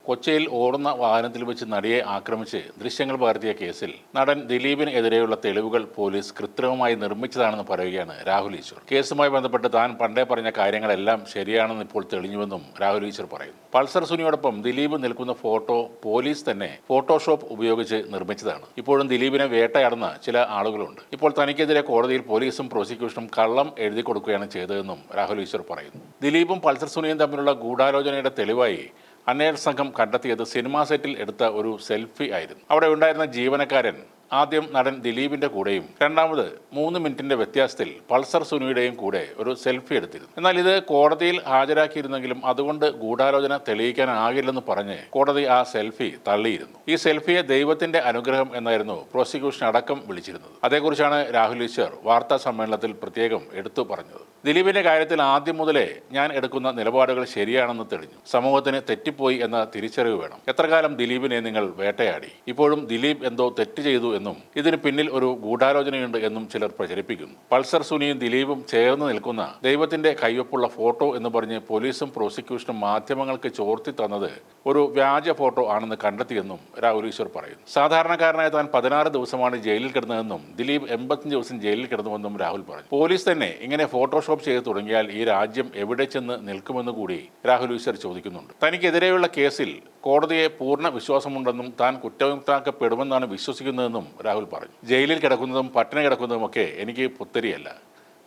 കൊച്ചിയിൽ ഓടുന്ന വാഹനത്തിൽ വെച്ച് നടിയെ ആക്രമിച്ച് ദൃശ്യങ്ങൾ പകർത്തിയ കേസിൽ നടൻ ദിലീപിന് എതിരെയുള്ള തെളിവുകൾ പോലീസ് കൃത്രിമമായി നിർമ്മിച്ചതാണെന്ന് പറയുകയാണ് രാഹുൽ ഈശ്വർ. കേസുമായി ബന്ധപ്പെട്ട് താൻ പണ്ടേ പറഞ്ഞ കാര്യങ്ങളെല്ലാം ശരിയാണെന്ന് ഇപ്പോൾ തെളിഞ്ഞുവെന്നും രാഹുൽ ഈശ്വർ പറയുന്നു. പൾസർ സുനിയോടൊപ്പം ദിലീപ് നിൽക്കുന്ന ഫോട്ടോ പോലീസ് തന്നെ ഫോട്ടോഷോപ്പ് ഉപയോഗിച്ച് നിർമ്മിച്ചതാണ്. ഇപ്പോഴും ദിലീപിനെ വേട്ടയാടുന്ന ചില ആളുകളുണ്ട്. ഇപ്പോൾ തനിക്കെതിരെ കോടതിയിൽ പോലീസും പ്രോസിക്യൂഷനും കള്ളം എഴുതി കൊടുക്കുകയാണ് ചെയ്തതെന്നും രാഹുൽ ഈശ്വർ പറയുന്നു. ദിലീപും പൾസർ സുനിയും തമ്മിലുള്ള ഗൂഢാലോചനയുടെ തെളിവായി അന്വേഷണ സംഘം കണ്ടെത്തിയത് സിനിമാ സെറ്റിൽ എടുത്ത ഒരു സെൽഫി ആയിരുന്നു. അവിടെ ഉണ്ടായിരുന്ന ജീവനക്കാരൻ ആദ്യം നടൻ ദിലീപിന്റെ കൂടെയും രണ്ടാമത് 3 മിനിറ്റിന്റെ വ്യത്യാസത്തിൽ പൾസർ സുനിയുടെയും കൂടെ ഒരു സെൽഫി എടുത്തിരുന്നു. എന്നാൽ ഇത് കോടതിയിൽ ഹാജരാക്കിയിരുന്നെങ്കിലും അതുകൊണ്ട് ഗൂഢാലോചന തെളിയിക്കാനാകില്ലെന്ന് പറഞ്ഞ് കോടതി ആ സെൽഫി തള്ളിയിരുന്നു. ഈ സെൽഫിയെ ദൈവത്തിന്റെ അനുഗ്രഹം എന്നായിരുന്നു പ്രോസിക്യൂഷൻ അടക്കം വിളിച്ചിരുന്നത്. അതേക്കുറിച്ചാണ് രാഹുൽ ഈശ്വർ വാർത്താ സമ്മേളനത്തിൽ പ്രത്യേകം എടുത്തു പറഞ്ഞത്. ദിലീപിന്റെ കാര്യത്തിൽ ആദ്യം മുതലേ ഞാൻ എടുക്കുന്ന നിലപാടുകൾ ശരിയാണെന്ന് തെളിഞ്ഞു. സമൂഹത്തിന് തെറ്റിപ്പോയി എന്ന തിരിച്ചറിവ് വേണം. എത്ര കാലം ദിലീപിനെ നിങ്ങൾ വേട്ടയാടി? ഇപ്പോഴും ദിലീപ് എന്തോ തെറ്റ് ചെയ്തു എന്നും ഇതിന് പിന്നിൽ ഒരു ഗൂഢാലോചനയുണ്ട് എന്നും ചിലർ പ്രചരിപ്പിക്കുന്നു. പൾസർ സുനിയും ദിലീപും ചേർന്ന് നിൽക്കുന്ന ദൈവത്തിന്റെ കയ്യൊപ്പുള്ള ഫോട്ടോ എന്ന് പറഞ്ഞ് പോലീസും പ്രോസിക്യൂഷനും മാധ്യമങ്ങൾക്ക് ചോർത്തി തന്നത് ഒരു വ്യാജ ഫോട്ടോ ആണെന്ന് കണ്ടെത്തിയെന്നും രാഹുൽ ഈശ്വർ പറയുന്നു. സാധാരണക്കാരനായ താൻ 16 ദിവസമാണ് ജയിലിൽ കിടന്നതെന്നും ദിലീപ് 85 ദിവസം ജയിലിൽ കിടന്നുവെന്നും രാഹുൽ പറഞ്ഞു. പോലീസ് തന്നെ ഇങ്ങനെ ഫോട്ടോഷോപ്പ് ചെയ്ത് തുടങ്ങിയാൽ ഈ രാജ്യം എവിടെ ചെന്ന് നിൽക്കുമെന്ന് കൂടി രാഹുൽ ഈശ്വർ ചോദിക്കുന്നുണ്ട്. തനിക്കെതിരെയുള്ള കേസിൽ കോടതിയെ പൂർണ്ണ വിശ്വാസമുണ്ടെന്നും താൻ കുറ്റവിമുക്തനാക്കപ്പെടുമെന്നാണ് വിശ്വസിക്കുന്നതെന്നും രാഹുൽ പറഞ്ഞു. ജയിലിൽ കിടക്കുന്നതും പട്ടിണി കിടക്കുന്നതുമൊക്കെ എനിക്ക് പുത്തരിയല്ല.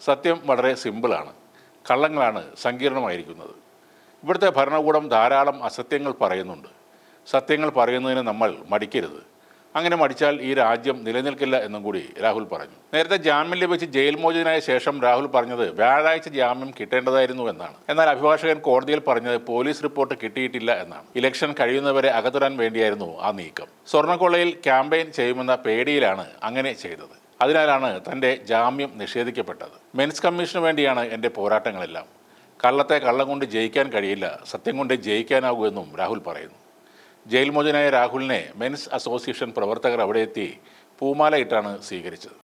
സത്യം വളരെ സിമ്പിളാണ്. കള്ളങ്ങളാണ് സങ്കീർണമായിരിക്കുന്നത്. ഇവിടുത്തെ ഭരണകൂടം ധാരാളം അസത്യങ്ങൾ പറയുന്നുണ്ട്. സത്യങ്ങൾ പറയുന്നതിന് നമ്മൾ മടിക്കരുത്. അങ്ങനെ മടിച്ചാൽ ഈ രാജ്യം നിലനിൽക്കില്ല എന്നും കൂടി രാഹുൽ പറഞ്ഞു. നേരത്തെ ജാമ്യം ലഭിച്ച് ജയിൽ മോചിതനായ ശേഷം രാഹുൽ പറഞ്ഞത് വ്യാഴാഴ്ച ജാമ്യം കിട്ടേണ്ടതായിരുന്നു എന്നാണ്. എന്നാൽ അഭിഭാഷകൻ കോടതിയിൽ പറഞ്ഞത് പോലീസ് റിപ്പോർട്ട് കിട്ടിയിട്ടില്ല എന്നാണ്. ഇലക്ഷൻ കഴിയുന്നവരെ അകത്തിടാൻ വേണ്ടിയായിരുന്നു ആ നീക്കം. സ്വർണ്ണക്കൊള്ളയിൽ ക്യാമ്പയിൻ ചെയ്യുമെന്ന പേടിയിലാണ് അങ്ങനെ ചെയ്തത്. അതിനാലാണ് തൻ്റെ ജാമ്യം നിഷേധിക്കപ്പെട്ടത്. മെൻസ് കമ്മീഷന് വേണ്ടിയാണ് എൻ്റെ പോരാട്ടങ്ങളെല്ലാം. കള്ളത്തെ കള്ളം കൊണ്ട് ജയിക്കാൻ കഴിയില്ല, സത്യം കൊണ്ട് ജയിക്കാനാകൂ എന്നും രാഹുൽ പറയുന്നു. ജയിൽ മോചനായ രാഹുലിനെ മെൻസ് അസോസിയേഷൻ പ്രവർത്തകർ അവിടെ എത്തി പൂമാലയിട്ടാണ് സ്വീകരിച്ചത്.